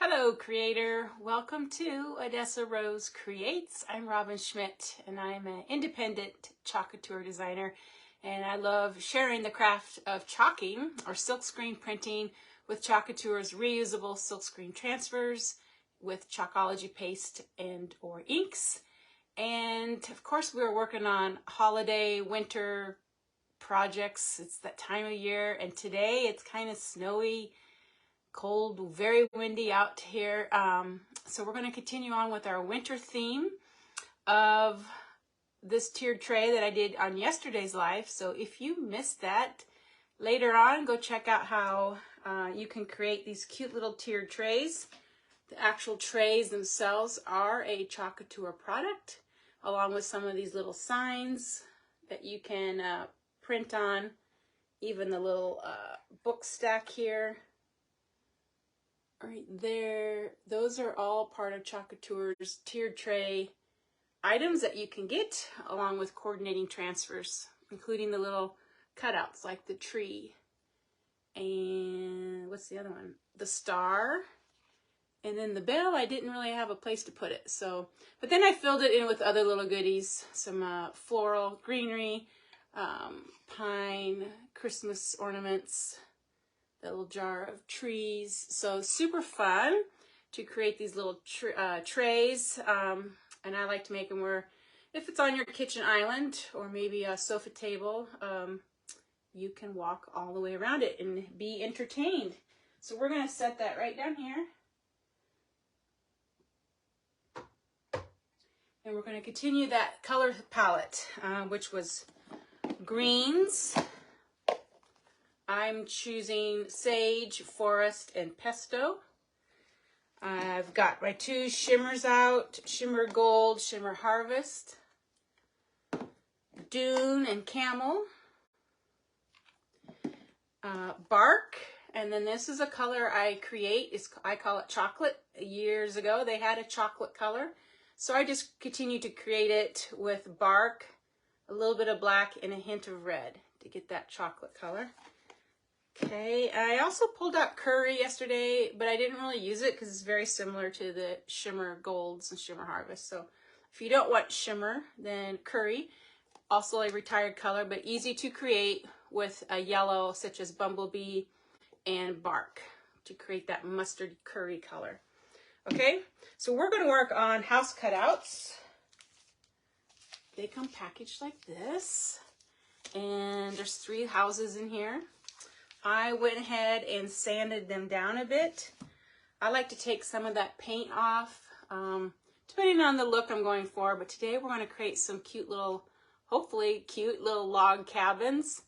Hello, creator. Welcome to Odessa Rose Creates. I'm Robin Schmidt, and I'm an independent Chalk Couture designer, and I love sharing the craft of chalking or silkscreen printing with Chalk Couture's reusable silkscreen transfers with Chalkology paste and or inks. And of course, we're working on holiday winter projects. It's that time of year, and today it's kind of snowy, cold, very windy out here. So we're going to continue on with our winter theme of this tiered tray that I did on yesterday's live. So if you missed that, later on, go check out how you can create these cute little tiered trays. The actual trays themselves are a Chalk Couture product, along with some of these little signs that you can print on, even the little book stack here. Right there, those are all part of Chalk Couture's tiered tray items that you can get along with coordinating transfers, including the little cutouts like the tree and what's the other one? The star. And then the bell, I didn't really have a place to put it. So, but then I filled it in with other little goodies, some floral greenery, pine, Christmas ornaments, the little jar of trees. So super fun to create these little trays. And I like to make them where if it's on your kitchen island or maybe a sofa table, you can walk all the way around it and be entertained. So we're going to set that right down here. And we're going to continue that color palette, which was greens. I'm choosing Sage, Forest, and Pesto. I've got my two shimmers out, Shimmer Gold, Shimmer Harvest, Dune and Camel, Bark, and then this is a color I create. I call it chocolate. Years ago, they had a chocolate color. So I just continue to create it with bark, a little bit of black, and a hint of red to get that chocolate color. Okay, I also pulled out Curry yesterday, but I didn't really use it because it's very similar to the Shimmer Golds and Shimmer Harvest. So if you don't want shimmer, then Curry, also a retired color, but easy to create with a yellow such as Bumblebee and Bark to create that mustard curry color. Okay, so we're going to work on house cutouts. They come packaged like this, and there's 3 houses in here. I went ahead and sanded them down a bit. I like to take some of that paint off, depending on the look I'm going for, but today we're going to create some cute little, hopefully cute little log cabins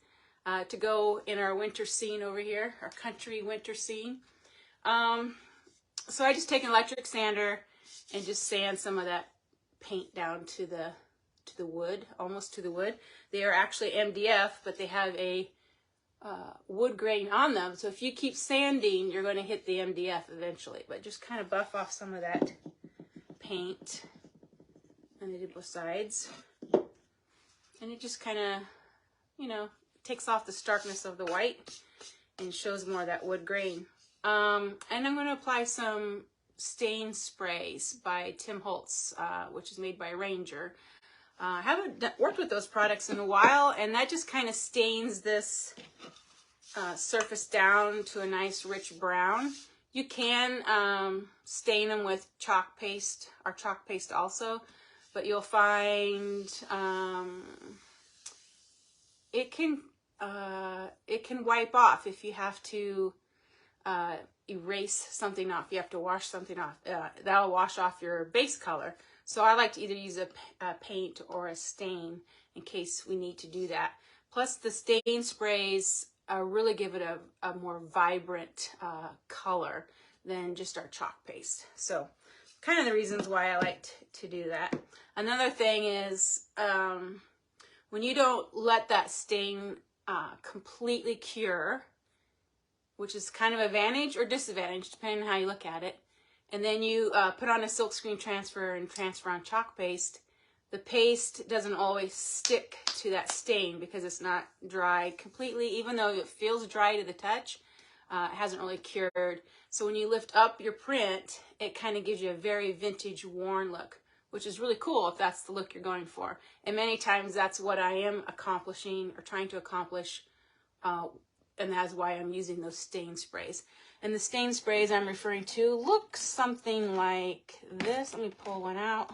to go in our winter scene over here, our country winter scene. So I just take an electric sander and just sand some of that paint down to the wood, almost to the wood. They are actually MDF, but they have a wood grain on them. So if you keep sanding, you're going to hit the MDF eventually. But just kind of buff off some of that paint. And I did both sides. And it just kind of, you know, takes off the starkness of the white and shows more of that wood grain. And I'm going to apply some stain sprays by Tim Holtz, which is made by Ranger. I haven't worked with those products in a while, and that just kind of stains this surface down to a nice rich brown. You can stain them with chalk paste, or chalk paste also, but you'll find it can wipe off if you have to erase something off. You have to wash something off. That'll wash off your base color. So I like to either use a paint or a stain in case we need to do that. Plus the stain sprays really give it a more vibrant color than just our chalk paste. So kind of the reasons why I like to do that. Another thing is when you don't let that stain completely cure, which is kind of advantage or disadvantage depending on how you look at it, and then you put on a silkscreen transfer and transfer on chalk paste, the paste doesn't always stick to that stain because it's not dry completely. Even though it feels dry to the touch, It hasn't really cured. So when you lift up your print, it kind of gives you a very vintage worn look, which is really cool if that's the look you're going for. And many times that's what I am accomplishing or trying to accomplish, and that's why I'm using those stain sprays. And the stain sprays I'm referring to look something like this. Let me pull one out.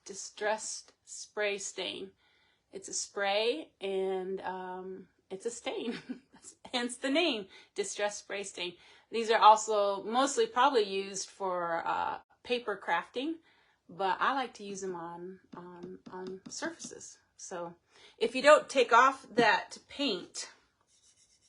Distressed Spray Stain. It's a spray and it's a stain, hence the name, Distressed Spray Stain. These are also mostly probably used for paper crafting, but I like to use them on surfaces. So if you don't take off that paint,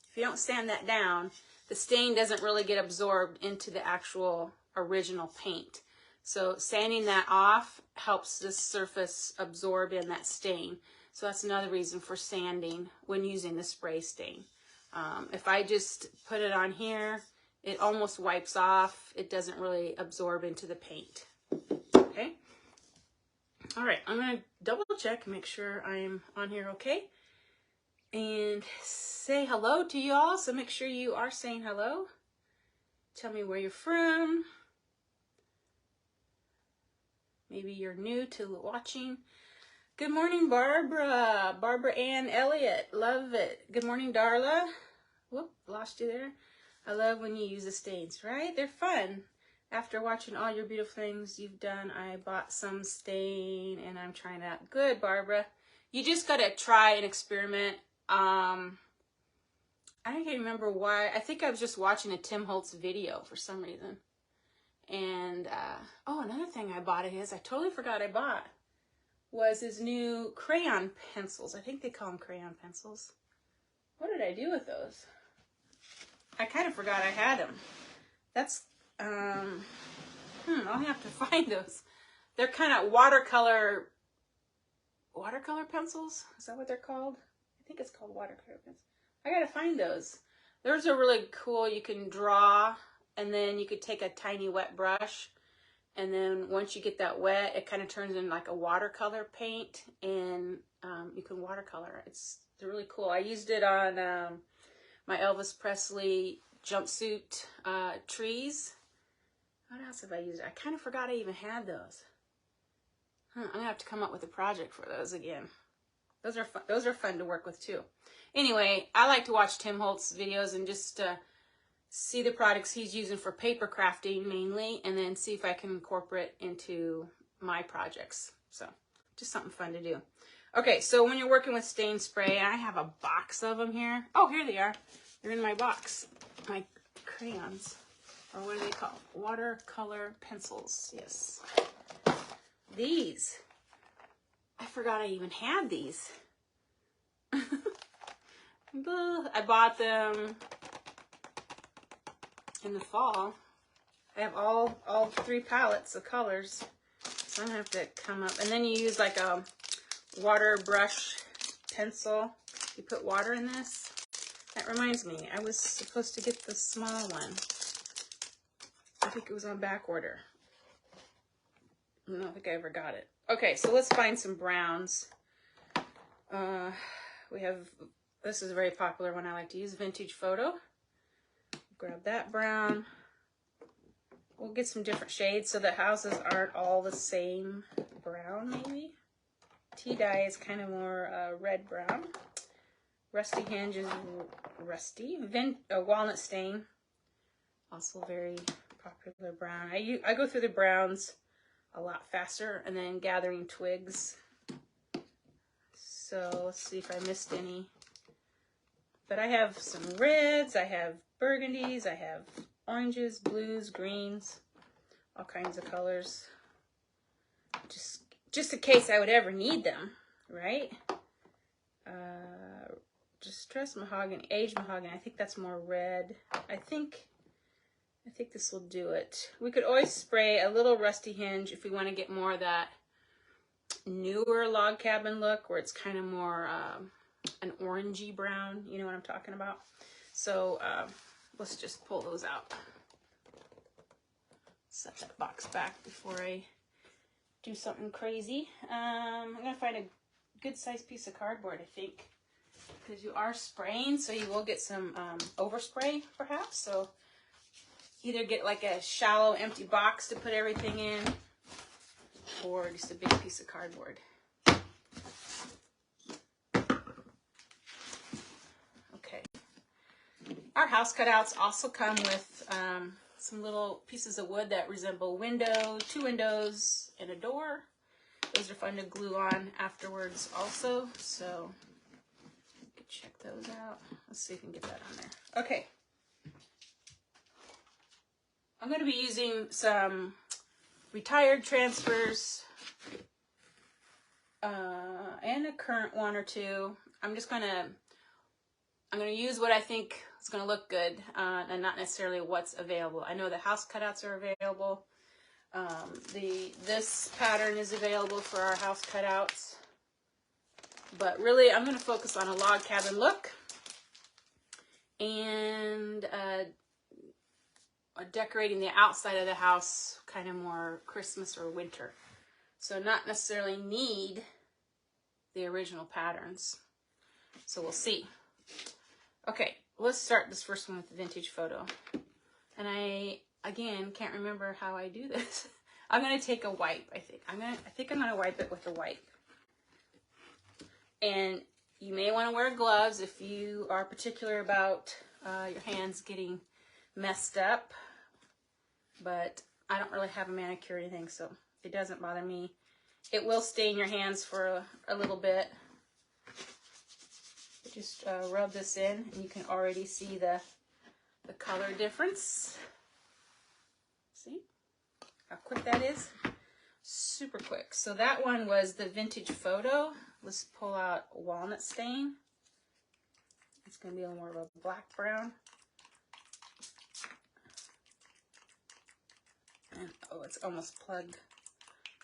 if you don't sand that down, the stain doesn't really get absorbed into the actual original paint. So sanding that off helps this surface absorb in that stain. So that's another reason for sanding when using the spray stain. If I just put it on here, it almost wipes off. It doesn't really absorb into the paint. Okay. All right, I'm gonna double check and make sure I'm on here okay. And say hello to you all. So make sure you are saying hello. Tell me where you're from. Maybe you're new to watching. Good morning, Barbara. Barbara Ann Elliott. Love it. Good morning, Darla. Whoop, lost you there. I love when you use the stains, right? They're fun. After watching all your beautiful things you've done, I bought some stain and I'm trying out. Good, Barbara. You just got to try and experiment. I can't remember why. I think I was just watching a Tim Holtz video for some reason. And, oh, another thing I bought I totally forgot I bought, was his new crayon pencils. I think they call them crayon pencils. What did I do with those? I kind of forgot I had them. That's, I'll have to find those. They're kind of watercolor pencils? Is that what they're called? I think it's called watercolor pencils. I gotta find those. Those are really cool. You can draw, and then you could take a tiny wet brush, and then once you get that wet, it kind of turns into like a watercolor paint, and you can watercolor. They're really cool. I used it on my Elvis Presley jumpsuit trees. What else have I used? I kind of forgot I even had those. I'm gonna have to come up with a project for those again. Those are fun. Those are fun to work with too. Anyway, I like to watch Tim Holtz videos and just see the products he's using for paper crafting mainly, and then see if I can incorporate into my projects. So just something fun to do. Okay, so when you're working with stain spray, I have a box of them here. Oh, here they are. They're in my box. My crayons, or what are they called? Watercolor pencils. Yes. These. I forgot I even had these. I bought them in the fall. I have all 3 palettes of colors, so I'm gonna have to come up. And then you use like a water brush pencil. You put water in this. That reminds me, I was supposed to get the small one. I think it was on back order. I don't think I ever got it. Okay, so let's find some browns. We have, this is a very popular one I like to use, Vintage Photo. Grab that brown. We'll get some different shades so the houses aren't all the same brown, maybe. Tea dye is kind of more red brown. Rusty Hinge is rusty. Walnut Stain, also very popular brown. I go through the browns a lot faster, and then gathering twigs. So let's see if I missed any. But I have some reds, I have burgundies, I have oranges, blues, greens, all kinds of colors. Just in case I would ever need them, right? Distressed mahogany, aged mahogany. I think that's more red. I think this will do it. We could always spray a little Rusty Hinge if we want to get more of that newer log cabin look, where it's kind of more an orangey brown. You know what I'm talking about? So let's just pull those out. Set that box back before I do something crazy. I'm gonna find a good sized piece of cardboard, I think. because you are spraying, so you will get some overspray perhaps. So either get like a shallow empty box to put everything in, or just a big piece of cardboard. Okay. Our house cutouts also come with some little pieces of wood that resemble two windows, and a door. Those are fun to glue on afterwards also, so you can check those out. Let's see if we can get that on there. Okay. I'm going to be using some retired transfers and a current one or two. I'm going to use what I think is going to look good and not necessarily what's available. I know the house cutouts are available. This pattern is available for our house cutouts. But really, I'm going to focus on a log cabin look and decorating the outside of the house kind of more Christmas or winter. So not necessarily need the original patterns. So we'll see. Okay, let's start this first one with the vintage photo. And I, again, can't remember how I do this. I'm going to take a wipe, I think. I think I'm going to wipe it with a wipe. And you may want to wear gloves if you are particular about your hands getting messed up. But I don't really have a manicure or anything, so it doesn't bother me. It will stain your hands for a little bit. Just rub this in, and you can already see the color difference. See how quick that is? Super quick. So that one was the vintage photo. Let's pull out walnut stain. It's going to be a little more of a black brown. And oh, it's almost plugged.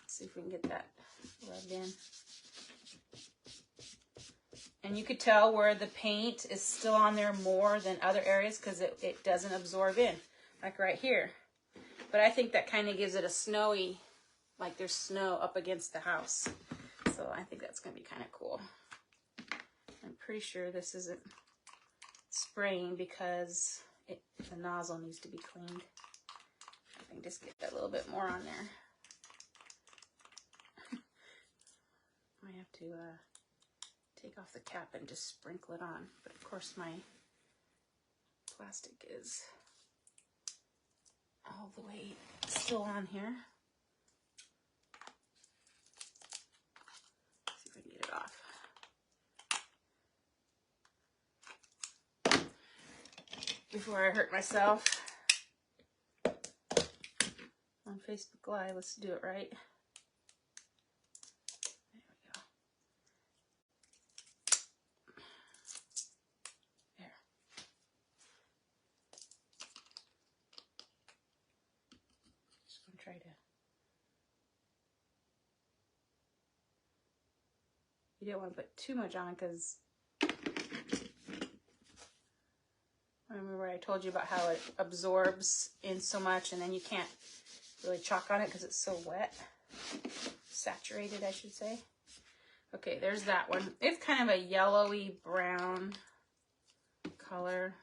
Let's see if we can get that rubbed in. And you could tell where the paint is still on there more than other areas because it doesn't absorb in, like right here. But I think that kind of gives it a snowy, like there's snow up against the house. So I think that's going to be kind of cool. I'm pretty sure this isn't spraying because the nozzle needs to be cleaned. I can just get that little bit more on there. I have to take off the cap and just sprinkle it on. But of course my plastic is all the way still on here. See if I can get it off. Before I hurt myself on Facebook Live, let's do it right. Try to. You don't want to put too much on because I remember I told you about how it absorbs in so much and then you can't really chalk on it because it's so wet. Saturated, I should say. Okay, there's that one. It's kind of a yellowy brown color.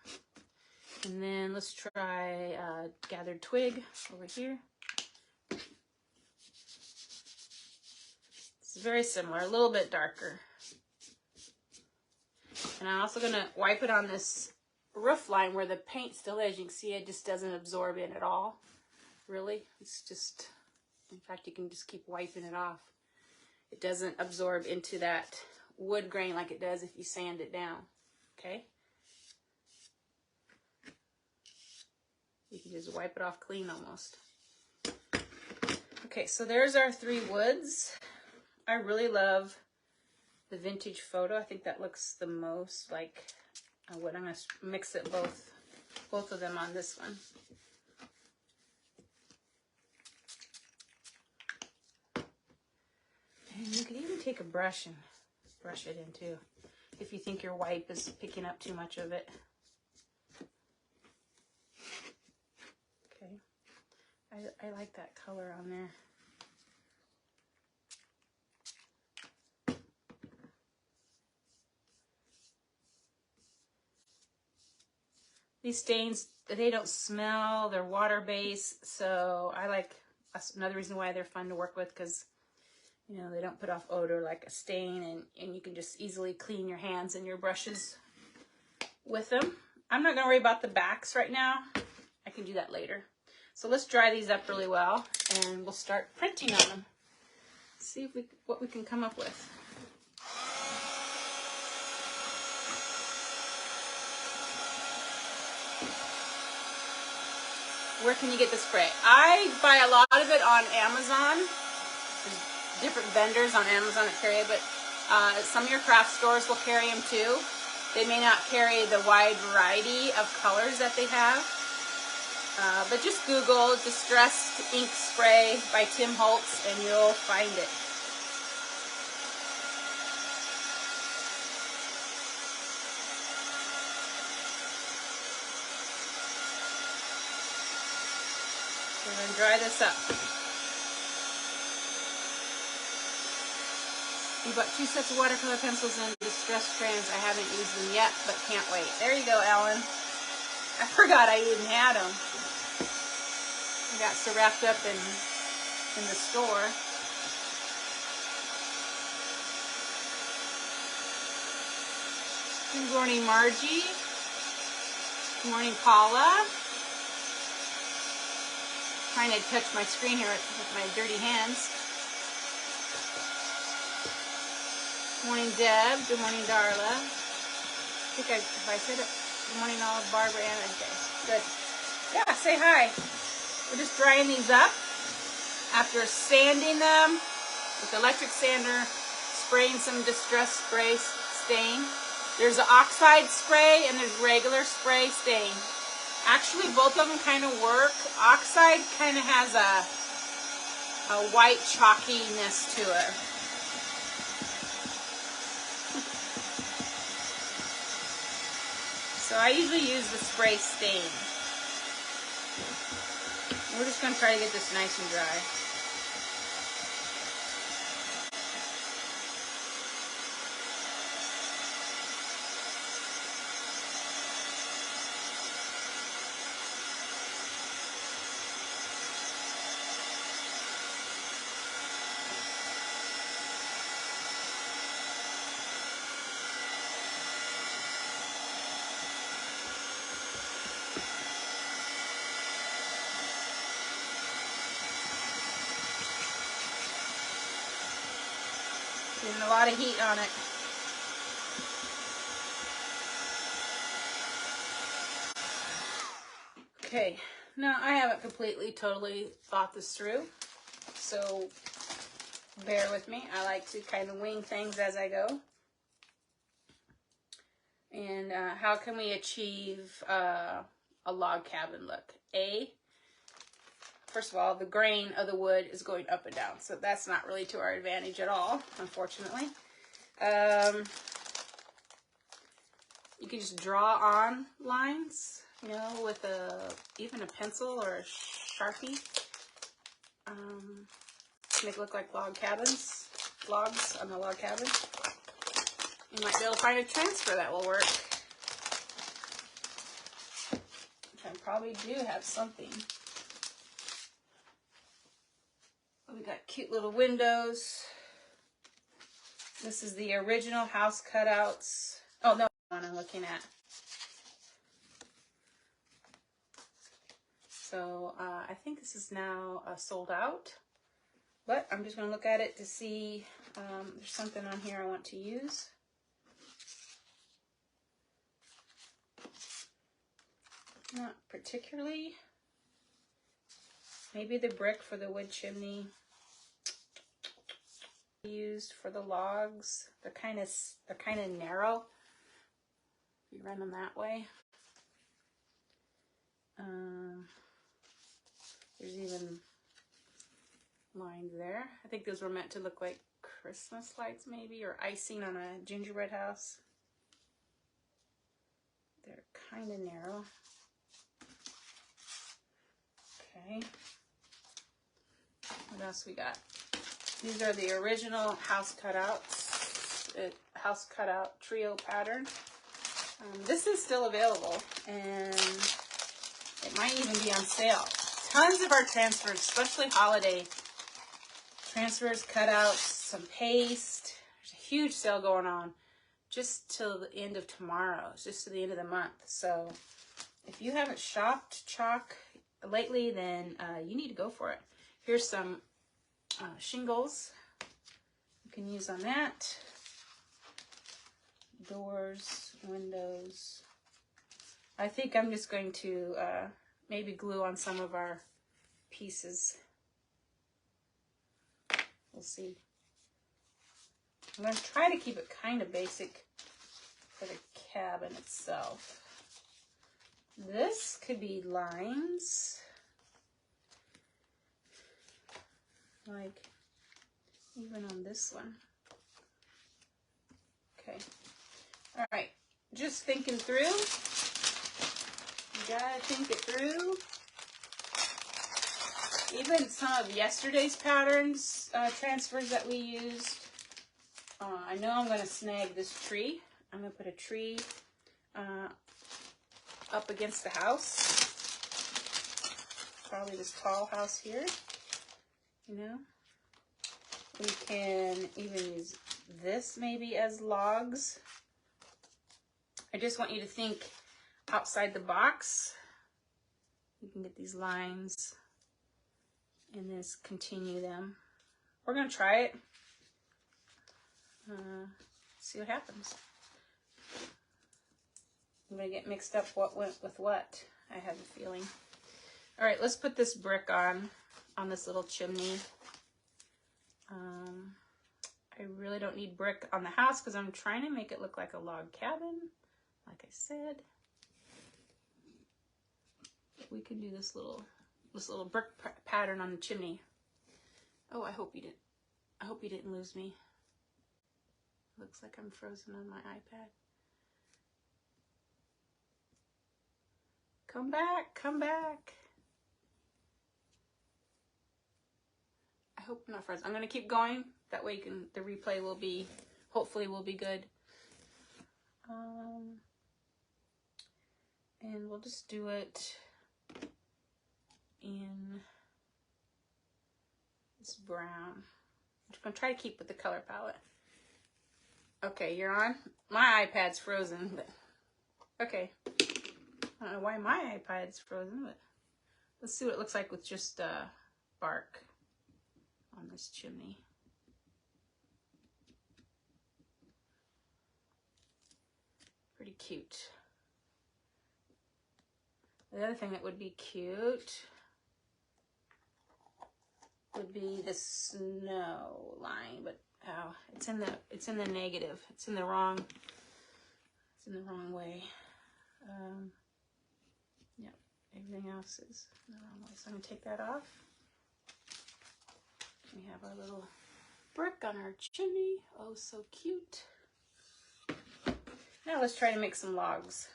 And then let's try gathered twig over here. It's very similar, a little bit darker. And I'm also going to wipe it on this roof line where the paint still is. You can see it just doesn't absorb in at all, really. It's just, in fact, you can just keep wiping it off. It doesn't absorb into that wood grain like it does if you sand it down, okay? You can just wipe it off clean almost. Okay, so there's our three woods. I really love the vintage photo. I think that looks the most like wood. I'm going to mix it both of them on this one. And you can even take a brush and brush it in too, if you think your wipe is picking up too much of it. Okay, I like that color on there. These stains, they don't smell, they're water-based, so I like, that's another reason why they're fun to work with, because, you know, they don't put off odor like a stain, and you can just easily clean your hands and your brushes with them. I'm not going to worry about the backs right now. I can do that later. So let's dry these up really well, and we'll start printing on them. See if what we can come up with. Where can you get the spray? I buy a lot of it on Amazon. There's different vendors on Amazon that carry it, but some of your craft stores will carry them too. They may not carry the wide variety of colors that they have, but just Google Distressed Ink Spray by Tim Holtz and you'll find it. We're going to dry this up. We bought 2 sets of watercolor pencils and distress crayons. I haven't used them yet, but can't wait. There you go, Ellen. I forgot I even had them. I got so wrapped up in the store. Good morning, Margie. Good morning, Paula. Trying to touch my screen here with my dirty hands. Good morning, Deb. Good morning, Darla. I think if I said it. Good morning, Olive, Barbara, Anna. Okay, good. Yeah, say hi. We're just drying these up after sanding them with electric sander, spraying some distress spray stain. There's an oxide spray and there's regular spray stain. Actually, both of them kind of work. Oxide kind of has a white chalkiness to it. So I usually use the spray stain. We're just going to try to get this nice and dry. Getting a lot of heat on it. Okay, now I haven't completely, totally thought this through, so bear with me. I like to kind of wing things as I go. And how can we achieve a log cabin look? First of all, the grain of the wood is going up and down, so that's not really to our advantage at all, unfortunately. You can just draw on lines, you know, with even a pencil or a Sharpie. Make it look like log cabins, logs on the log cabin. You might be able to find a transfer that will work. Which I probably do have something. We got cute little windows. This is the original house cutouts. Oh, no, the one I'm looking at. So I think this is now sold out. But I'm just going to look at it to see there's something on here I want to use. Not particularly. Maybe the brick for the wood chimney. Used for the logs. They're kind of narrow. You run them that way. There's even lines there. I think those were meant to look like Christmas lights maybe, or icing on a gingerbread house. They're kind of narrow. Okay. What else we got? These are the original house cutouts. House cutout trio pattern. This is still available, and it might even be on sale. Tons of our transfers, especially holiday transfers, cutouts, some paste. There's a huge sale going on just till the end of tomorrow. It's just to the end of the month. So if you haven't shopped Chalk lately, then you need to go for it. Here's some shingles you can use on that. Doors, windows. I think I'm just going to maybe glue on some of our pieces. We'll see. I'm going to try to keep it kind of basic for the cabin itself. This could be lines, like even on this one. Okay. All right. Just thinking through. You gotta think it through. Even some of yesterday's patterns, transfers that we used. I know I'm gonna snag this tree. I'm gonna put a tree up against the house. Probably this tall house here. You know, we can even use this maybe as logs. I just want you to think outside the box. You can get these lines and just continue them. We're gonna try it. See what happens. I'm gonna get mixed up what went with what. I have a feeling. All right, let's put this brick on this little chimney. I really don't need brick on the house because I'm trying to make it look like a log cabin, like I said. We can do this little brick pattern on the chimney. Oh, I hope you didn't lose me. Looks like I'm frozen on my iPad. Come back, come back. I hope I'm not frozen. I'm gonna keep going. That way the replay will be, hopefully will be good. And we'll just do it in this brown. I'm gonna try to keep with the color palette. Okay, you're on. My iPad's frozen, but okay. I don't know why my iPad's frozen, but let's see what it looks like with just bark on this chimney. Pretty cute. The other thing that would be cute would be the snow line, but oh, it's in the negative. It's in the wrong way. Yep, everything else is in the wrong way. So I'm gonna take that off. We have our little brick on our chimney. Oh, so cute. Now let's try to make some logs.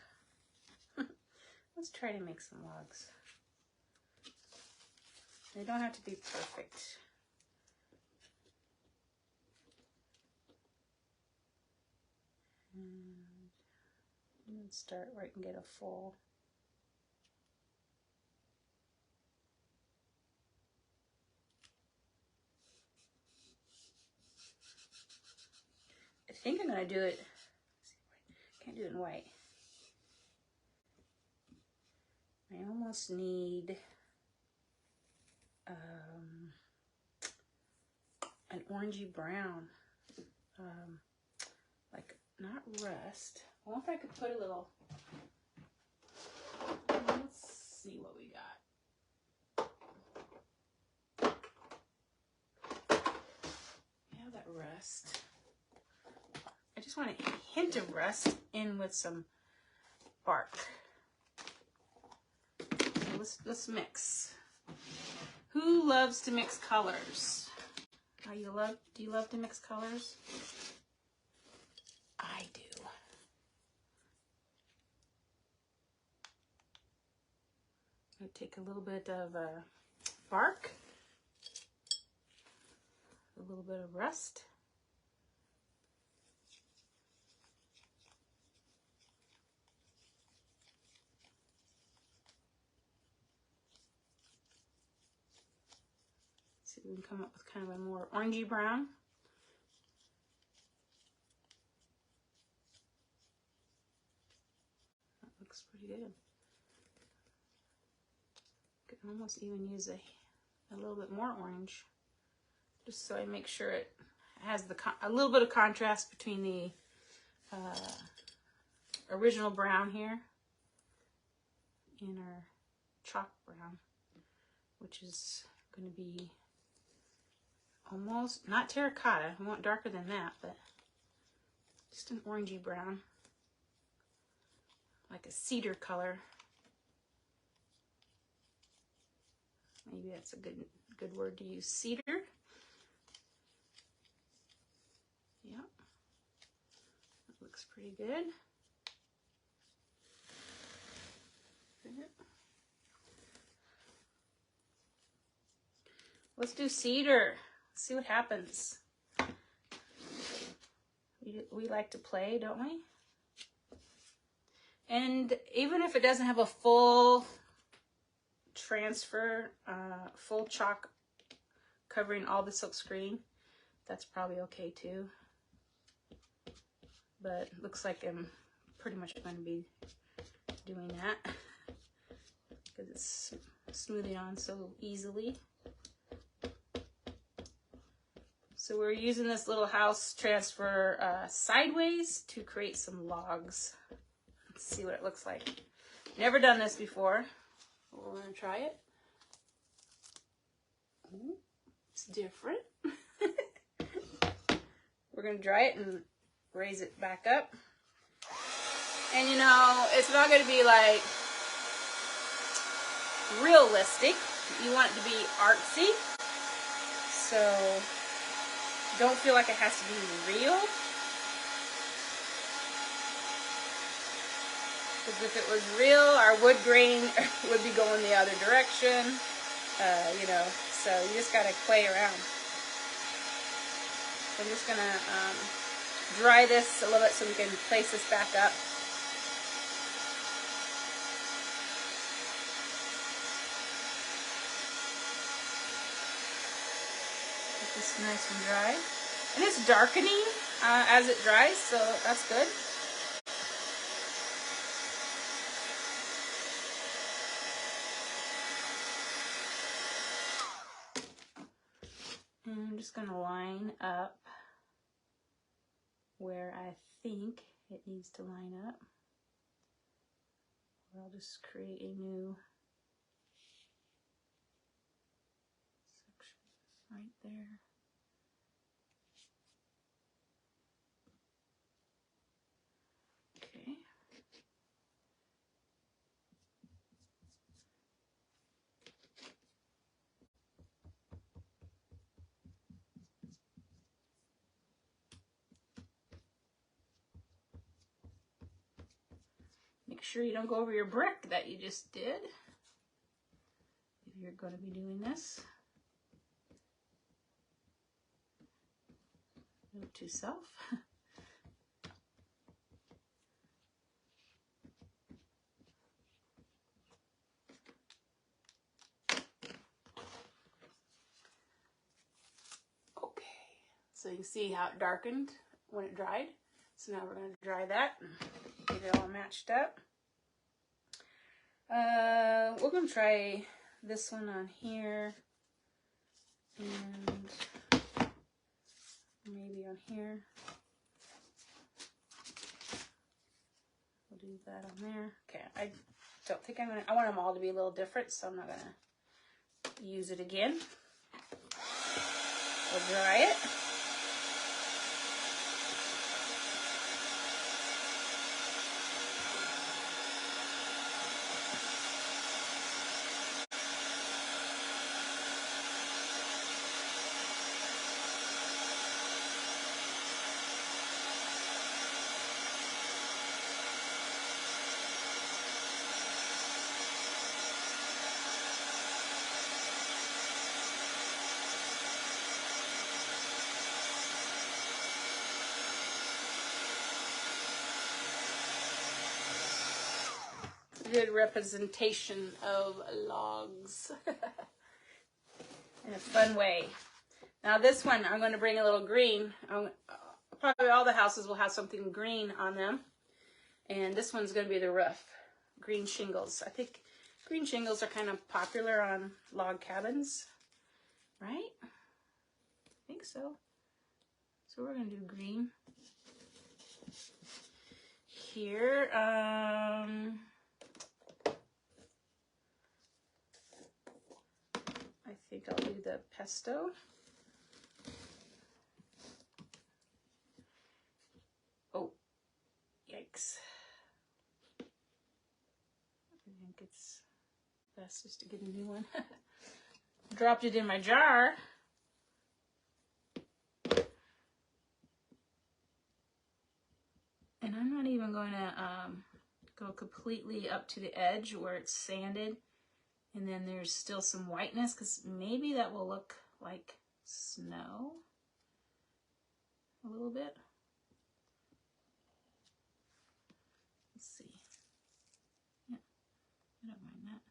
Let's try to make some logs. They don't have to be perfect. And start where I can get a full. I think I'm going to do it. Can't do it in white. I almost need an orangey brown, like not rust. I wonder if I could put a little. Let's see what we got. Yeah, that rust. I just want a hint of rust in with some bark. So let's mix. Who loves to mix colors? Do you love to mix colors? I do. I take a little bit of bark, a little bit of rust. we can come up with kind of a more orangey brown. That looks pretty good. Could almost even use a little bit more orange, just so I make sure it has a little bit of contrast between the original brown here and our chalk brown, which is going to be almost, not terracotta, we want darker than that, but just an orangey brown, like a cedar color. Maybe that's a good word to use, cedar. Yeah, that looks pretty good. Let's do cedar. Let's see what happens. We like to play, don't we? And even if it doesn't have a full transfer, full chalk covering all the silkscreen, that's probably okay too. But looks like I'm pretty much going to be doing that because it's smoothing on so easily. So we're using this little house transfer sideways to create some logs. Let's see what it looks like. Never done this before. We're going to try it. Ooh, it's different. We're going to dry it and raise it back up. And you know, it's not going to be like realistic. You want it to be artsy. So don't feel like it has to be real. Because if it was real, our wood grain would be going the other direction. You know, so you just got to play around. So I'm just going to dry this a little bit so we can place this back up. Get this nice and dry. And it's darkening as it dries, so that's good. And I'm just going to line up where I think it needs to line up. Or I'll just create a new section right there. Okay. Make sure you don't go over your brick that you just did if you're going to be doing this. Note to self. Okay, so you can see how it darkened when it dried. So now we're going to dry that and get it all matched up. We're going to try this one on here and maybe on here. We'll do that on there. Okay, I don't think I'm going to, I want them all to be a little different, so I'm not going to use it again. We'll dry it. Good representation of logs. in a fun way. Now this one, I'm going to bring a little green. Probably all the houses will have something green on them. And this one's going to be the roof. Green shingles. I think green shingles are kind of popular on log cabins, right? I think so. So we're going to do green. Here, I think I'll do the pesto. Oh, yikes. I think it's best just to get a new one. Dropped it in my jar. And I'm not even going to go completely up to the edge where it's sanded. And then there's still some whiteness, because maybe that will look like snow a little bit. Let's see. Yeah, I don't mind that.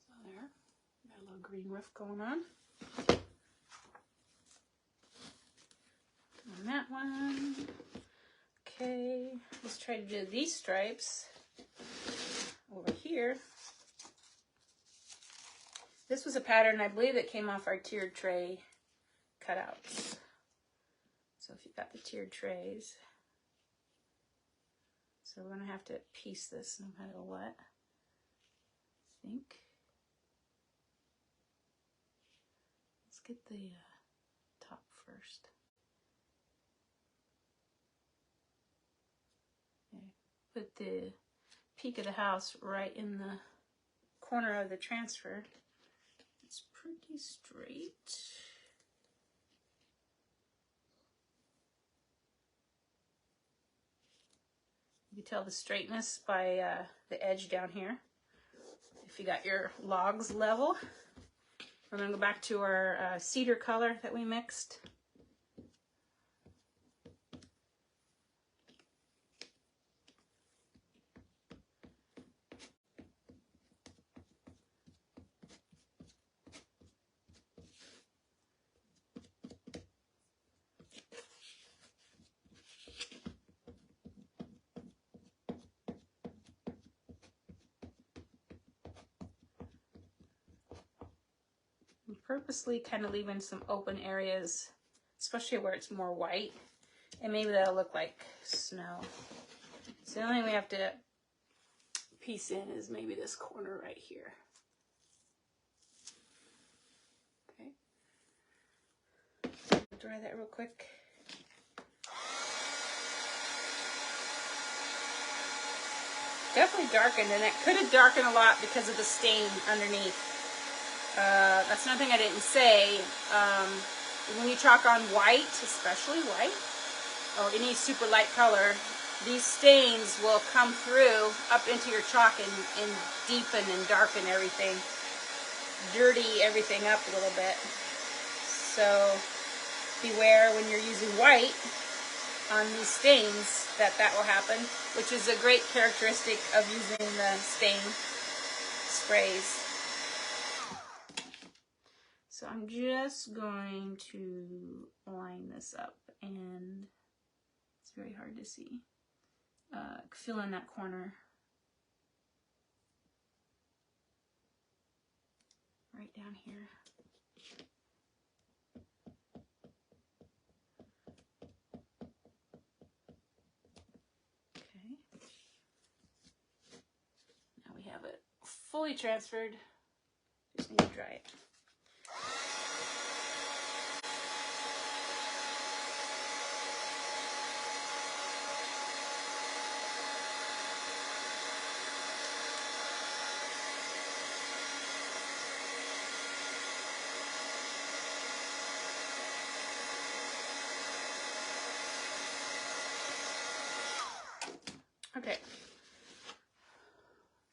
So there, got a little green roof going on. On that one. Okay, let's try to do these stripes over here. This was a pattern, I believe, that came off our tiered tray cutouts. So if you've got the tiered trays. So we're going to have to piece this no matter what, I think. Let's get the top first. Okay. Put the peak of the house right in the corner of the transfer. It's pretty straight. You can tell the straightness by the edge down here. If you got your logs level. We're going to go back to our cedar color that we mixed. Purposely kind of leaving some open areas, especially where it's more white, and maybe that'll look like snow. So the only thing we have to piece in is maybe this corner right here. Okay. Dry that real quick. Definitely darkened, and it could have darkened a lot because of the stain underneath. That's another thing I didn't say. When you chalk on white, especially white, or any super light color, these stains will come through up into your chalk and deepen and darken everything, dirty everything up a little bit. So beware when you're using white on these stains that will happen, which is a great characteristic of using the stain sprays. So I'm just going to line this up, and it's very hard to see. Fill in that corner right down here. Okay. Now we have it fully transferred. Just need to dry it. Okay,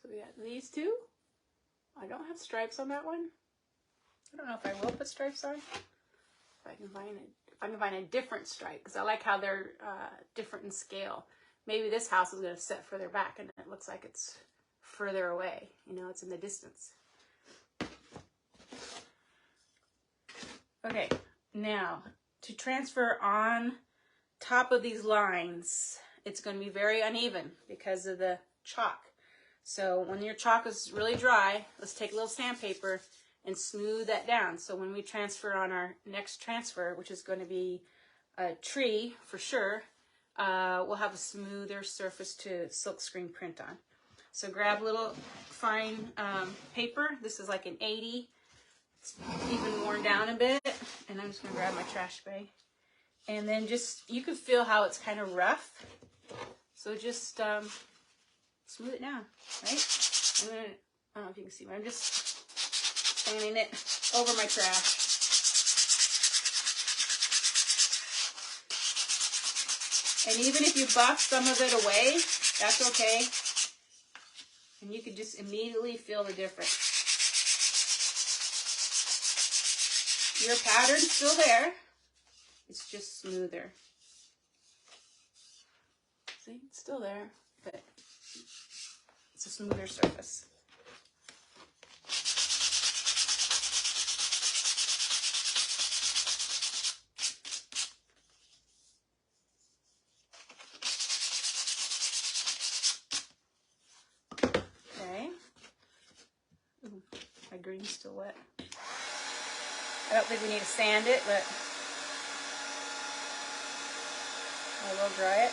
so we got these two. I don't have stripes on that one. I don't know if I will put stripes on. If I can find a different stripe, because I like how they're different in scale. maybe this house is going to set further back and it looks like it's further away. You know, it's in the distance. Okay, now to transfer on top of these lines, it's going to be very uneven because of the chalk. So when your chalk is really dry, let's take a little sandpaper and smooth that down. So when we transfer on our next transfer, which is going to be a tree for sure, we'll have a smoother surface to silkscreen print on. So grab a little fine paper. This is like an 80. It's even worn down a bit. And I'm just going to grab my trash bag. And then just, you can feel how it's kind of rough. So just smooth it down, right? I don't know if you can see, but I'm just fanning it over my trash. And even if you buff some of it away, that's okay. And you can just immediately feel the difference. Your pattern's still there. It's just smoother. See, it's still there, but it's a smoother surface. Okay. Ooh, my green's still wet. I don't think we need to sand it, but I will dry it.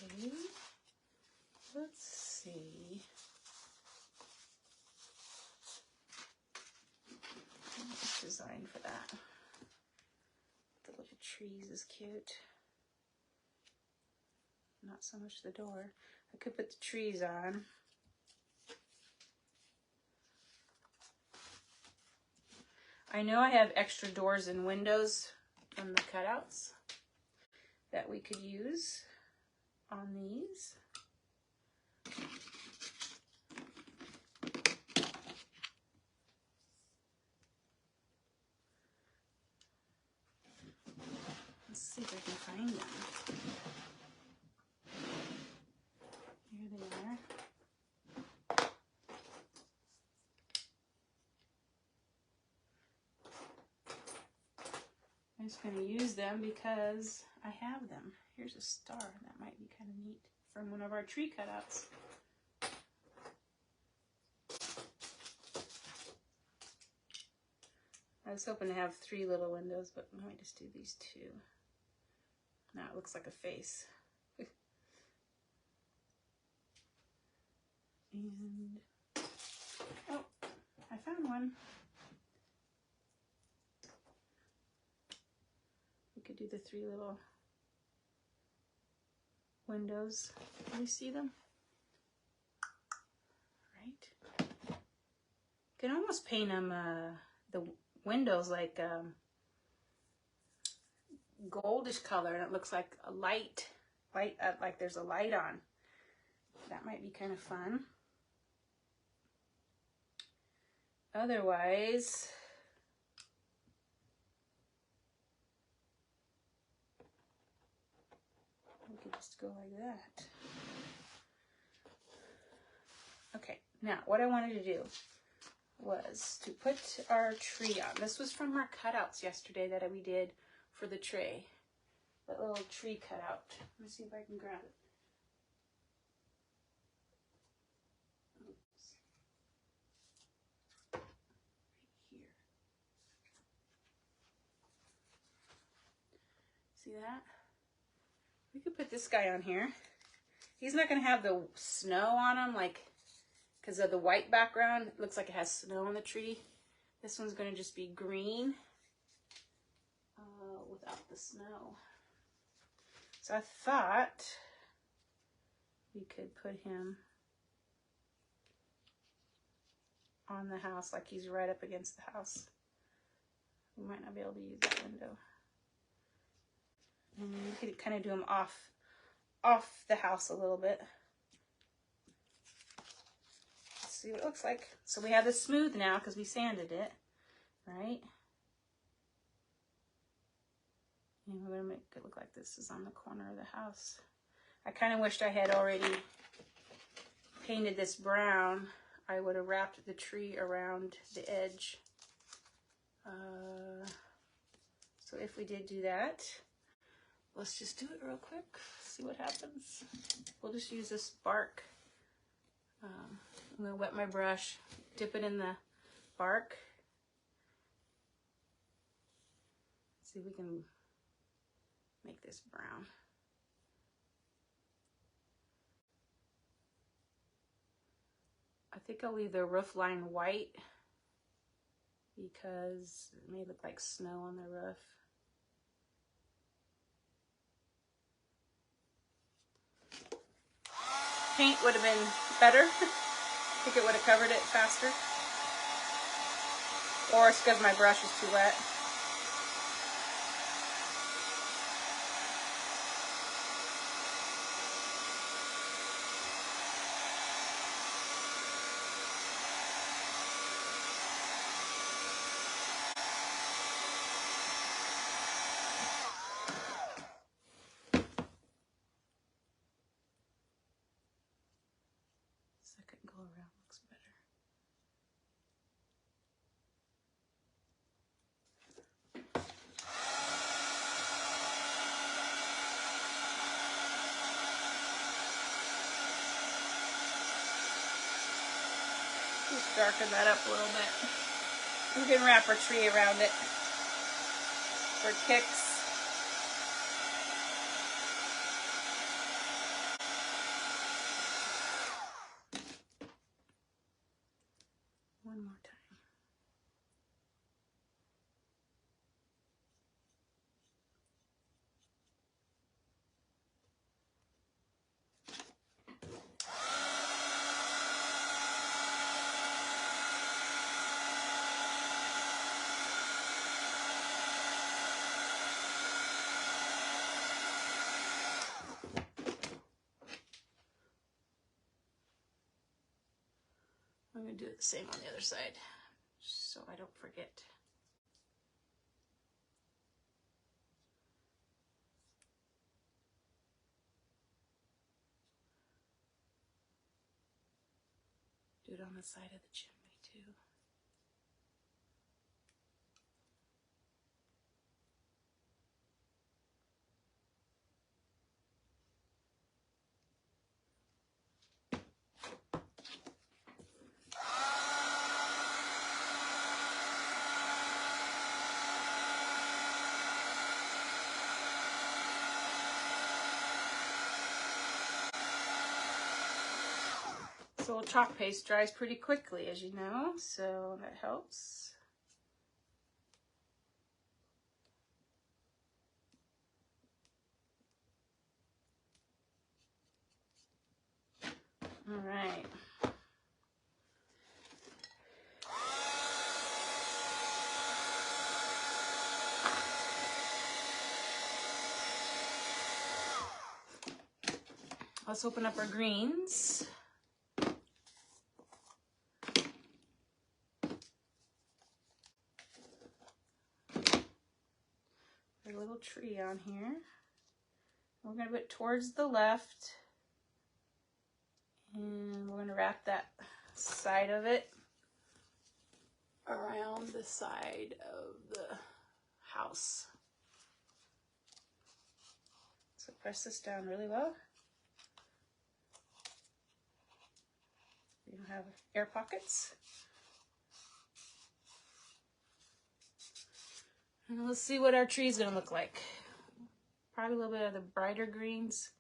Okay. Let's see. Design for that. The little trees is cute. Not so much the door. I could put the trees on. I know I have extra doors and windows from the cutouts that we could use on these. Let's see if I can find them. Here they are. I'm just going to use them because I have them. Here's a star. That might be kind of neat from one of our tree cutouts. I was hoping to have 3 little windows, but I might just do these 2. Now it looks like a face. And, oh, I found one. We could do the 3 little windows. Can you see them? Right? You can almost paint them, the windows like goldish color, and it looks like a light, like there's a light on. That might be kind of fun. Otherwise, we could just go like that. Okay, now what I wanted to do was to put our tree on. This was from our cutouts yesterday that we did for the tray. That little tree cutout. Let me see if I can grab it. Oops. Right here. See that? We could put this guy on here. He's not going to have the snow on him, like, because of the white background. It looks like it has snow on the tree. This one's going to just be green without the snow. So I thought we could put him on the house, like he's right up against the house. We might not be able to use that window. And you could kind of do them off the house a little bit. Let's see what it looks like. So we have this smooth now because we sanded it, right? And we're gonna make it look like this is on the corner of the house. I kind of wished I had already painted this brown. I would have wrapped the tree around the edge. So if we did do that, let's just do it real quick, see what happens. We'll just use this bark. I'm gonna wet my brush, dip it in the bark. See if we can make this brown. I think I'll leave the roof line white because it may look like snow on the roof. Paint would have been better. I think it would have covered it faster. Or it's because my brush is too wet. Second go around looks better. Just darken that up a little bit. We can wrap our tree around it for kicks. One more time. I'm going to do the same on the other side so I don't forget. Do it on the side of the chimney too. So chalk paste dries pretty quickly, as you know, so that helps. All right. Let's open up our greens. A little tree on here. We're going to put towards the left, and we're going to wrap that side of it around the side of the house. So press this down really well. You don't have air pockets. And let's see what our tree is going to look like. Probably a little bit of the brighter greens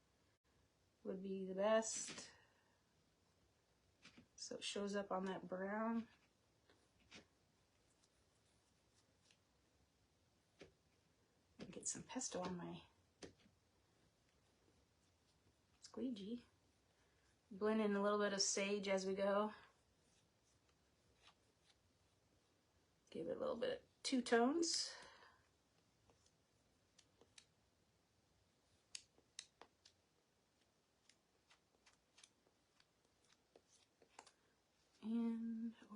would be the best. So it shows up on that brown. Get some pesto on my squeegee. Blend in a little bit of sage as we go. Give it a little bit of two tones.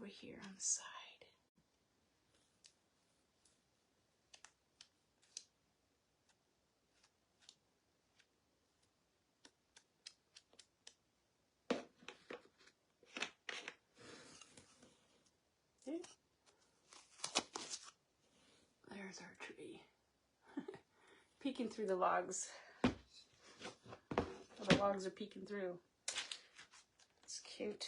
over here on the side. Okay. There's our tree. Peeking through the logs. Well, the logs are peeking through. It's cute.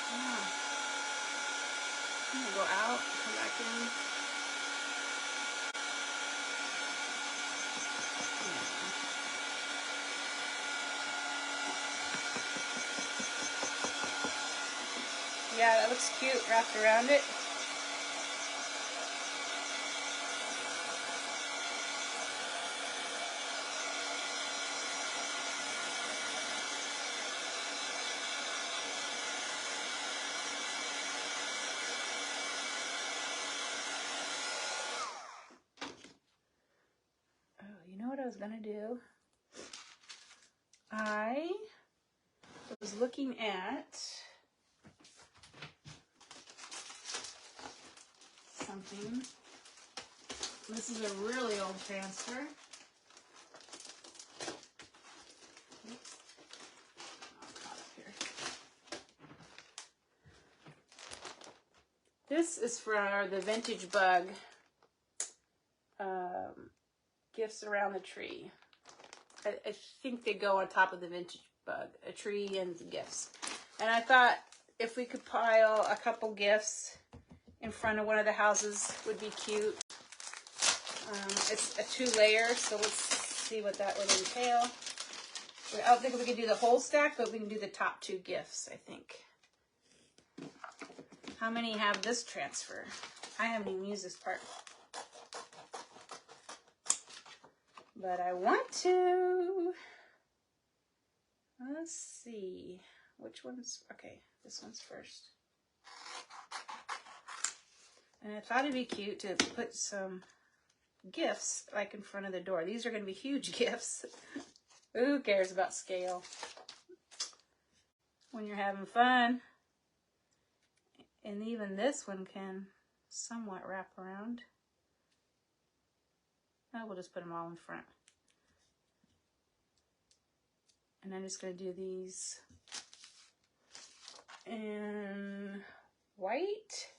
Yeah. I'm gonna go out, come back in. Yeah, that looks cute wrapped around it. You know what I was gonna do? I was looking at something. This is a really old transfer. Oops. Oh, caught up here. This is for the vintage bug gifts around the tree. I think they go on top of the vintage bug, a tree and gifts. And I thought if we could pile a couple gifts in front of one of the houses would be cute. It's a 2-layer, so let's see what that would entail. I don't think we can do the whole stack, but we can do the top 2 gifts, I think. How many have this transfer? I haven't even used this part. But I want to. Let's see. Which one's, okay, this one's first. And I thought it'd be cute to put some gifts like in front of the door. These are going to be huge gifts. Who cares about scale? When you're having fun. And even this one can somewhat wrap around. Oh, we'll just put them all in front. And I'm just going to do these in white.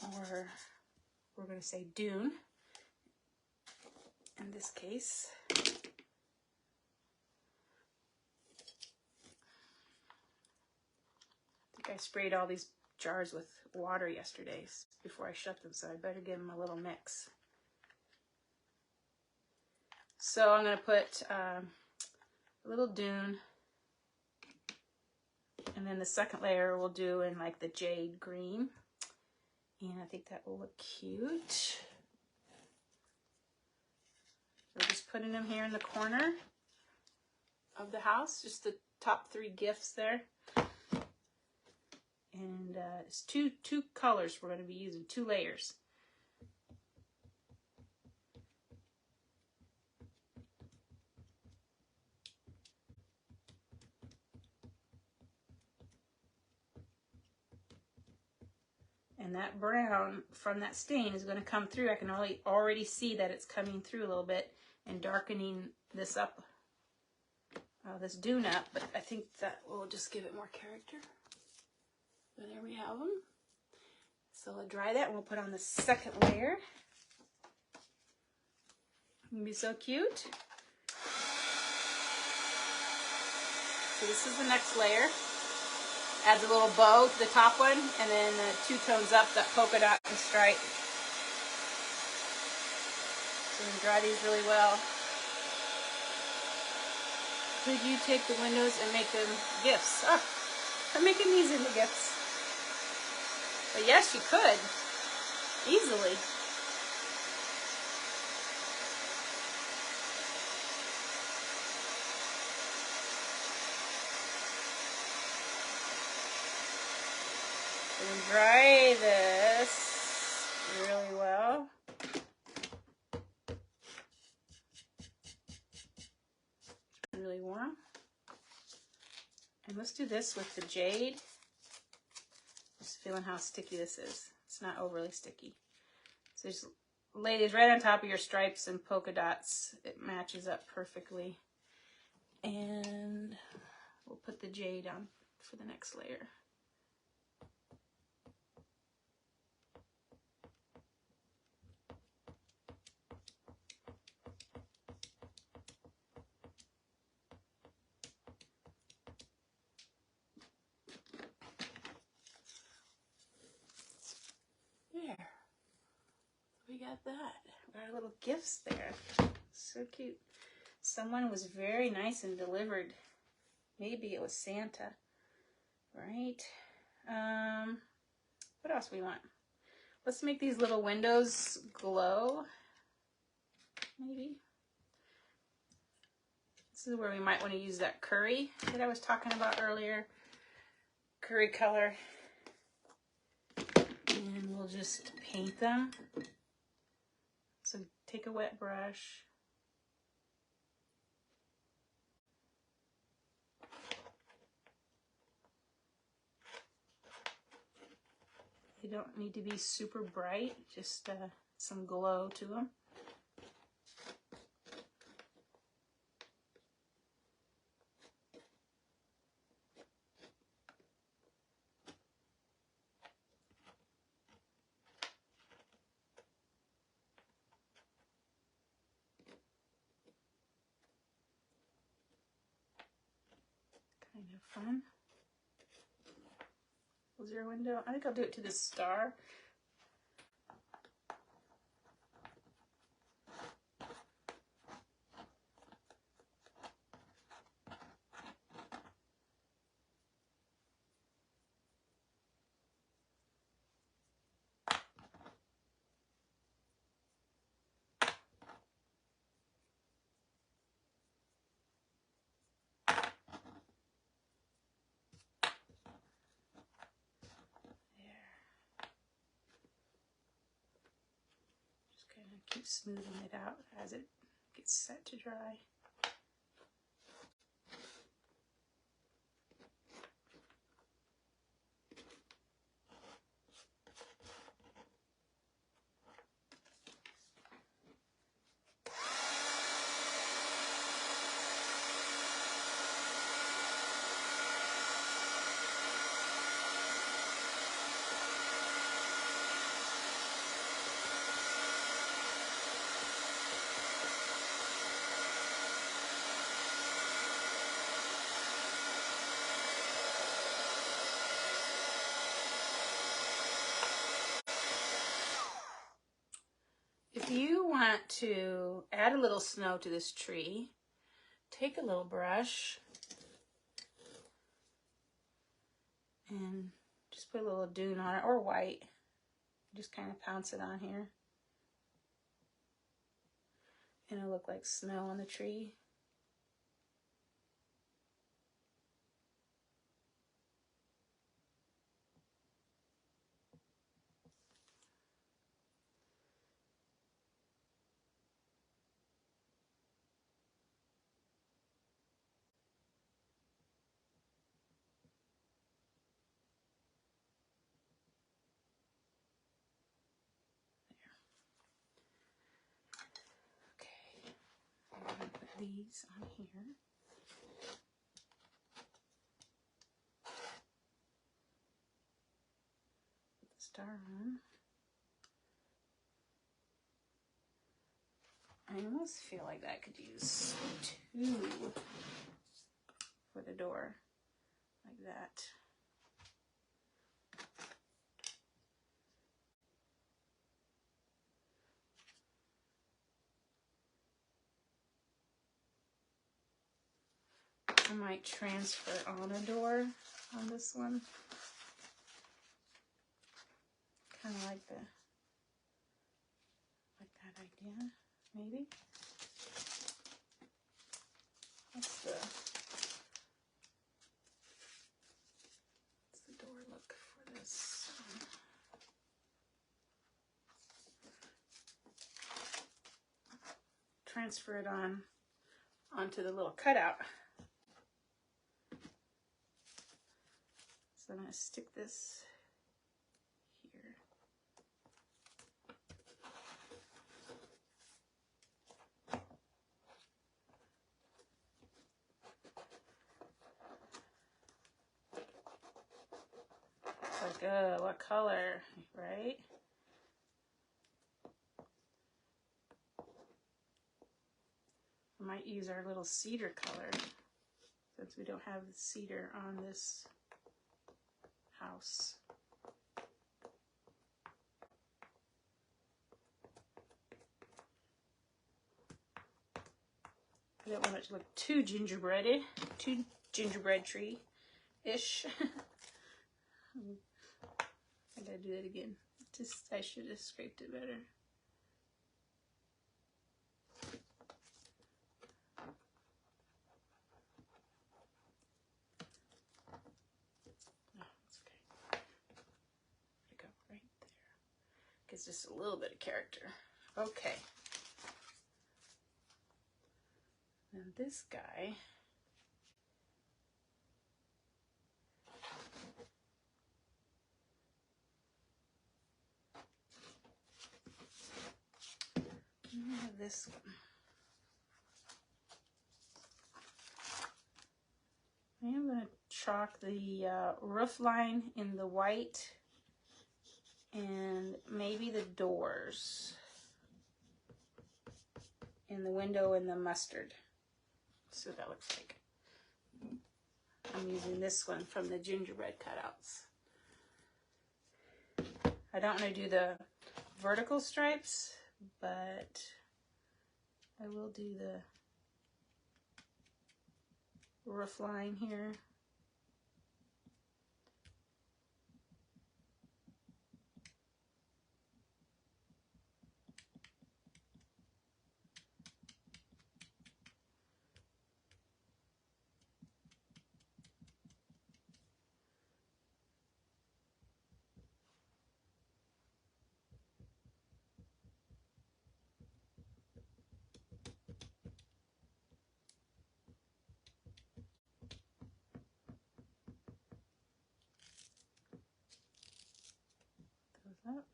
Or we're going to say dune in this case. I think I sprayed all these jars with water yesterday before I shut them, so I better give them a little mix. So I'm going to put a little dune, and then the second layer we'll do in like the jade green, and I think that will look cute. We're just putting them here in the corner of the house, just the top 3 gifts there. And it's two colors we're going to be using, 2 layers. And that brown from that stain is going to come through. I can already see that it's coming through a little bit and darkening this up, this dune up. But I think that will just give it more character. So there we have them. So we'll dry that and we'll put on the second layer. It'll be so cute. So this is the next layer. Adds a little bow to the top one, and then 2 tones up, that polka dot and stripe. So we dry these really well. Could you take the windows and make them gifts? Oh, I'm making these into gifts. But yes, you could. Easily. So we dry this really well. warm. And let's do this with the jade. Just feeling how sticky this is. It's not overly sticky. So just lay these right on top of your stripes and polka dots. It matches up perfectly. And we'll put the jade on for the next layer. There. We got that. Our little gifts there. So cute. Someone was very nice and delivered. Maybe it was Santa, right? What else we want? Let's make these little windows glow. Maybe. This is where we might want to use that curry that I was talking about earlier. Curry color. And we'll just paint them. So take a wet brush. They don't need to be super bright, just some glow to them. Kind of fun. Was there a window? I think I'll do it to this star. Keep smoothing it out as it gets set to dry. If you want to add a little snow to this tree, take a little brush and just put a little dune on it, or white. Just kind of pounce it on here. And it'll look like snow on the tree. These on here. Put the star on. I almost feel like that could use two for the door, like that. I might transfer on a door on this one. Kind of like that idea, maybe. What's the door look for this? Transfer it onto the little cutout. So I'm going to stick this here. It's like, what color, right? I might use our little cedar color since we don't have the cedar on this house. I don't want it to look too gingerbready, too gingerbread tree-ish. I gotta do that again. I should have scraped it better. It's just a little bit of character. Okay. And this guy. I have this one. I am going to chalk the roof line in the white and maybe the doors and the window in the mustard. See what that looks like. I'm using this one from the gingerbread cutouts. I don't want to do the vertical stripes, but I will do the roof line here. Up.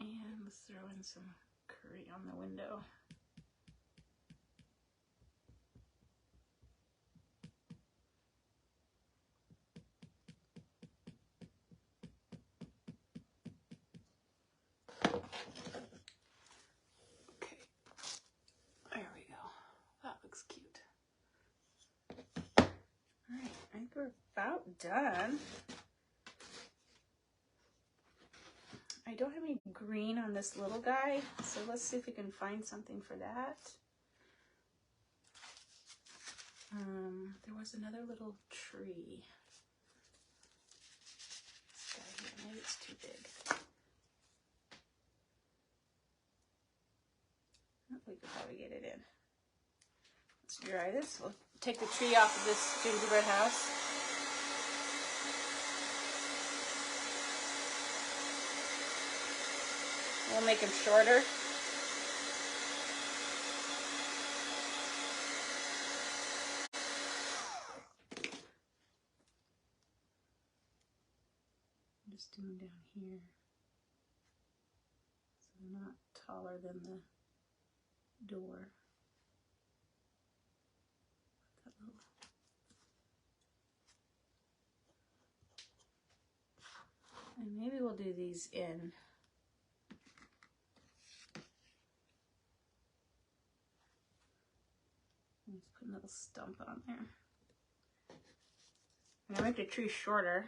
And let's throw in some curry on the window. Okay, there we go. That looks cute. All right, I think we're about done. I don't have any green on this little guy, so let's see if we can find something for that. There was another little tree. This guy here, maybe it's too big. Oh, we could probably get it in. Let's dry this. We'll take the tree off of this gingerbread house. We'll make them shorter. I'm just doing down here, so they're not taller than the door. And maybe we'll do these in. Let's put a little stump on there. I'm gonna make the tree shorter.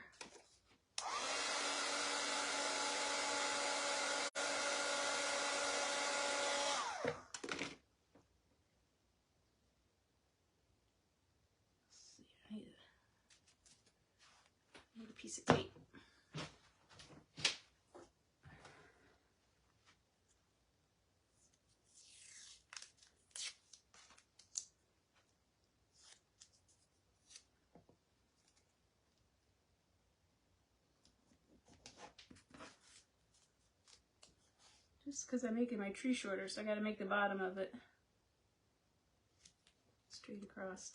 Let's see, I need a piece of tape. Just because I'm making my tree shorter, so I got to make the bottom of it straight across.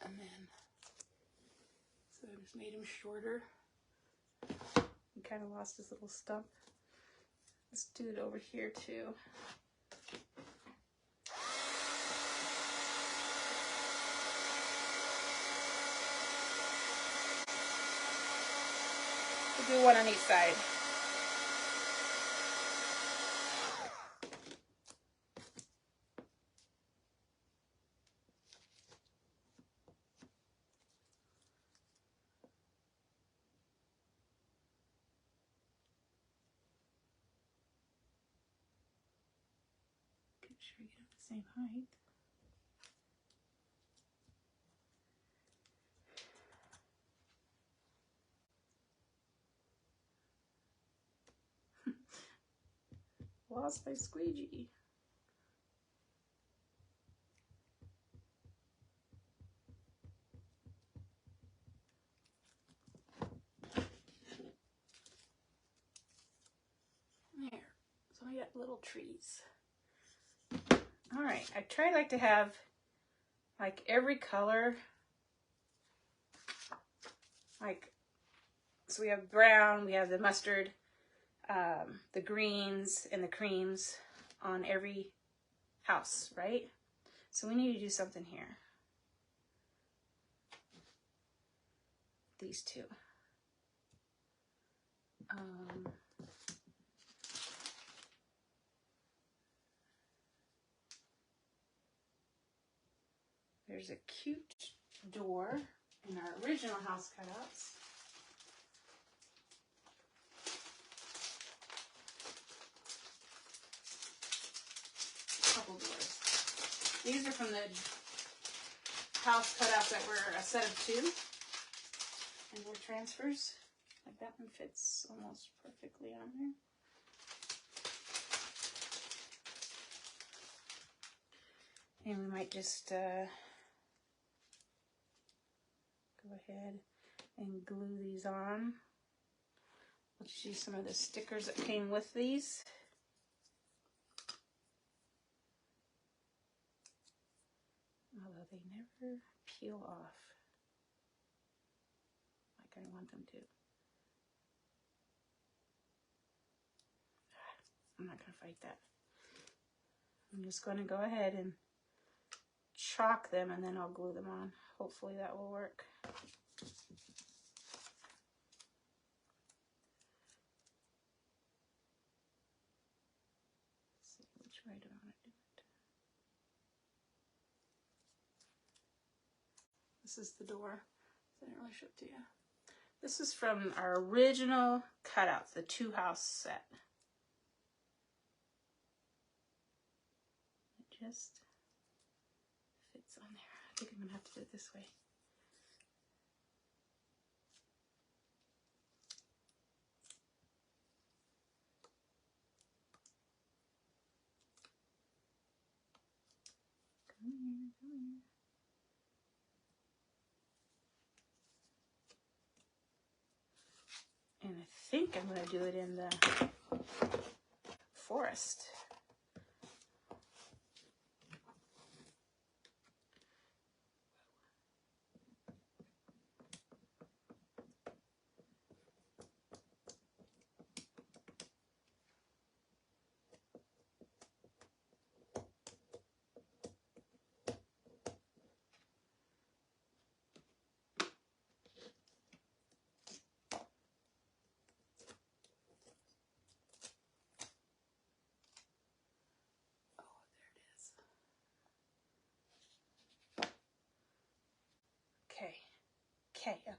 And then, so I just made him shorter. He kind of lost his little stump. Let's do it over here too. We'll do one on each side. Make sure you get the same height. Lost my squeegee. There. So I got little trees. All right. I try like to have like every color. Like, so we have brown, we have the mustard, the greens, and the creams on every house, right? So we need to do something here. These two. There's a cute door in our original house cutouts. Couple doors. These are from the house cutouts that were a set of 2. And they're transfers. Like that one fits almost perfectly on there. And we might just go ahead and glue these on. We'll just use some of the stickers that came with these. Although they never peel off like I want them to. I'm not going to fight that. I'm just going to go ahead and chalk them and then I'll glue them on. Hopefully that will work. Let's see, which way do I want to do it? This is the door. I didn't really show it to you. This is from our original cutouts, the 2-house set. It just fits on there. I think I'm going to have to do it this way. Come here, come here. And I think I'm going to do it in the forest.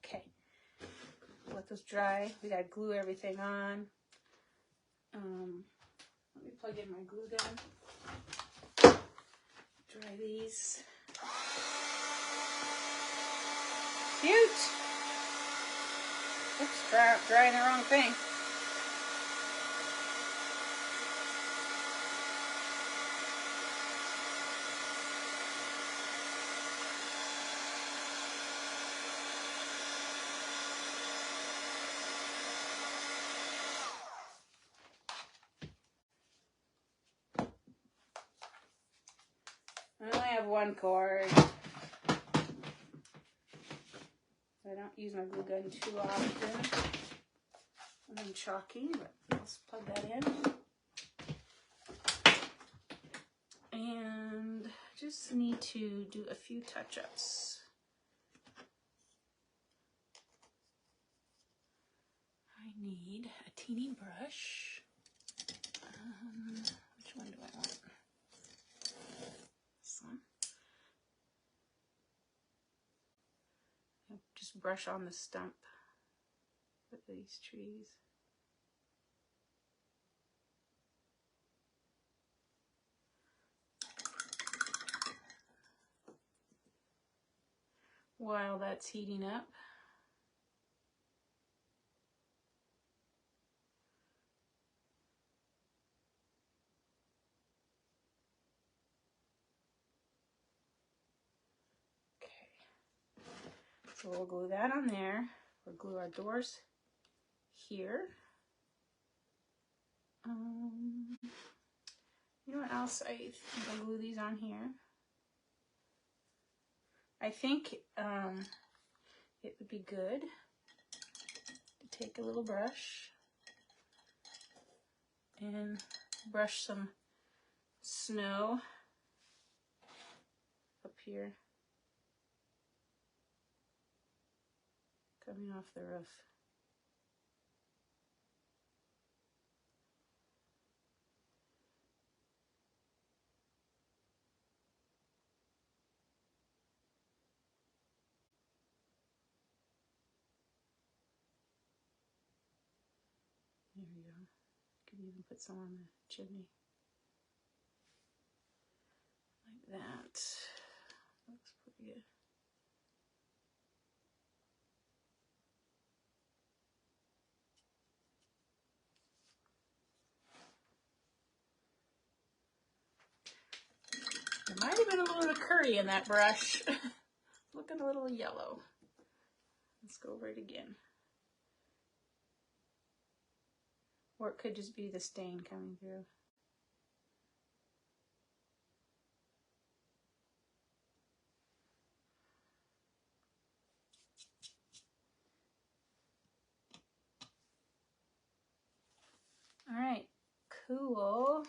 Okay. Let those dry. We gotta glue everything on. Let me plug in my glue gun. Dry these. Cute! Oops, drying the wrong thing. I only have one cord. I don't use my glue gun too often when I'm chalking, but let's plug that in. And just need to do a few touch-ups. I need a teeny brush. Which one do I want? This one. Just brush on the stump of these trees. While that's heating up, so we'll glue that on there. We'll glue our doors here. You know what else? I think I'll glue these on here. I think it would be good to take a little brush and brush some snow up here coming off the roof. There we go. Could even put some on the chimney. Like that. Looks pretty good. There might have been a little bit of curry in that brush. Looking a little yellow. Let's go over it again. Or it could just be the stain coming through. All right, cool.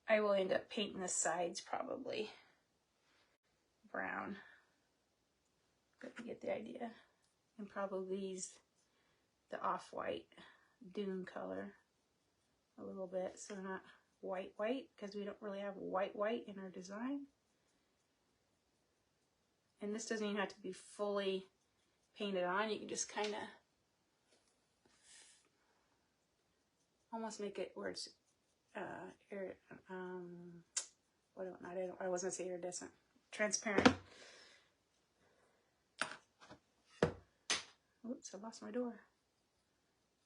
I will end up painting the sides probably brown. But you get the idea. And probably use the off-white dune color a little bit, so not white because we don't really have white in our design. And this doesn't even have to be fully painted on. You can just kind of almost make it where it's I wasn't gonna say iridescent, transparent. Oops, I lost my door.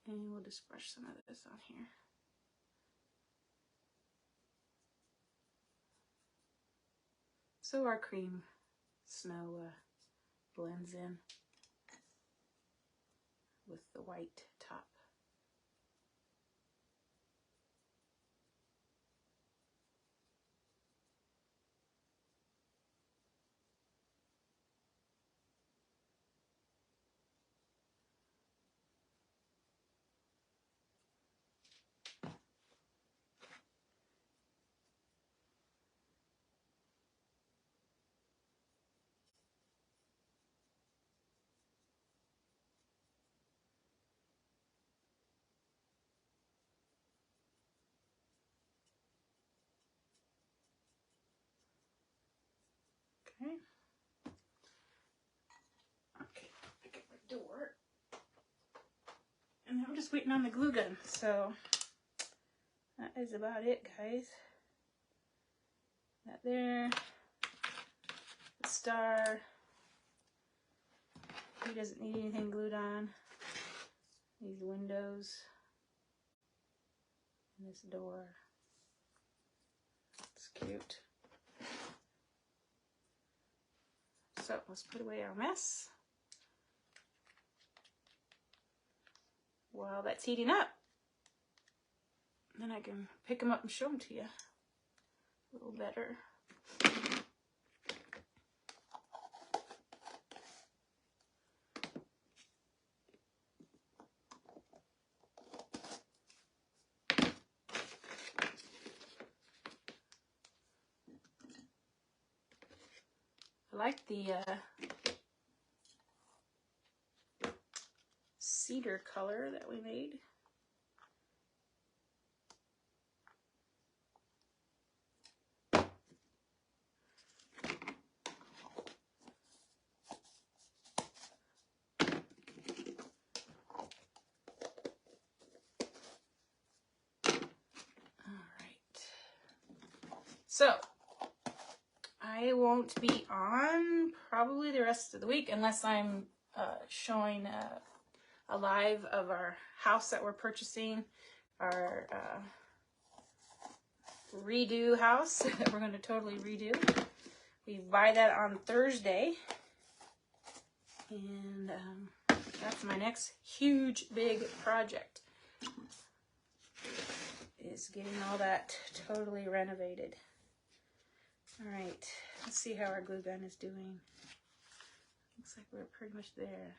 And we'll just brush some of this on here. So our cream snow blends in with the white top. Okay. Okay, pick up my door. And I'm just waiting on the glue gun. So that is about it, guys. That there. The star. He doesn't need anything glued on. These windows. And this door. shoot. So let's put away our mess while that's heating up. Then I can pick them up and show them to you a little better. I like the cedar color that we made. So, I won't be on probably the rest of the week unless I'm showing a live of our house that we're purchasing, our redo house that we're going to totally redo. We buy that on Thursday, and that's my next huge big project, is getting all that totally renovated. All right, let's see how our glue gun is doing. Looks like we're pretty much there.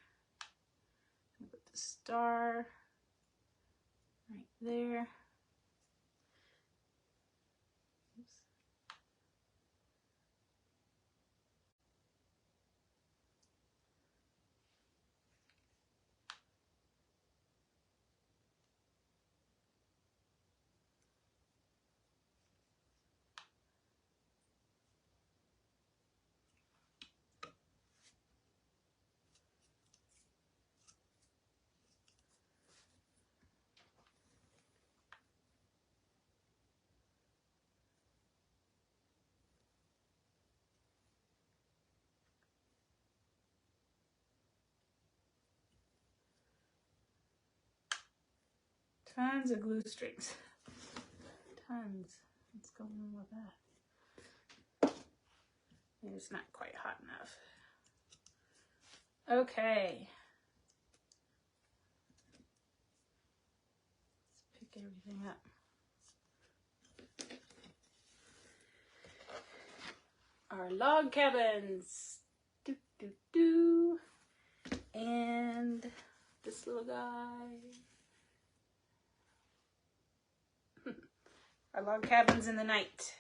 Put the star right there. Oops. Tons of glue strings. Tons. What's going on with that? Maybe it's not quite hot enough. Okay. Let's pick everything up. Our log cabins. Doo, doo, doo. And this little guy. Our log cabins in the night.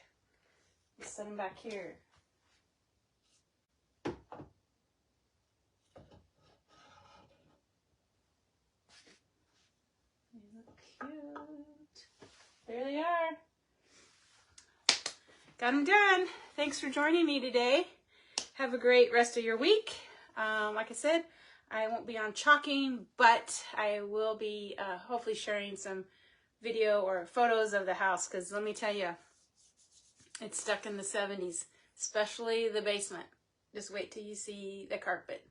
Let's set them back here. They look cute. There they are. Got them done. Thanks for joining me today. Have a great rest of your week. Like I said, I won't be on chalking, but I will be hopefully sharing some video or photos of the house, because let me tell you, it's stuck in the 70s, especially the basement. Just wait till you see the carpet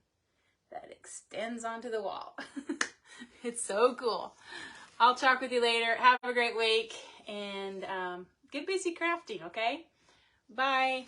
that extends onto the wall. It's so cool. I'll talk with you later. Have a great week, and get busy crafting, okay? Bye.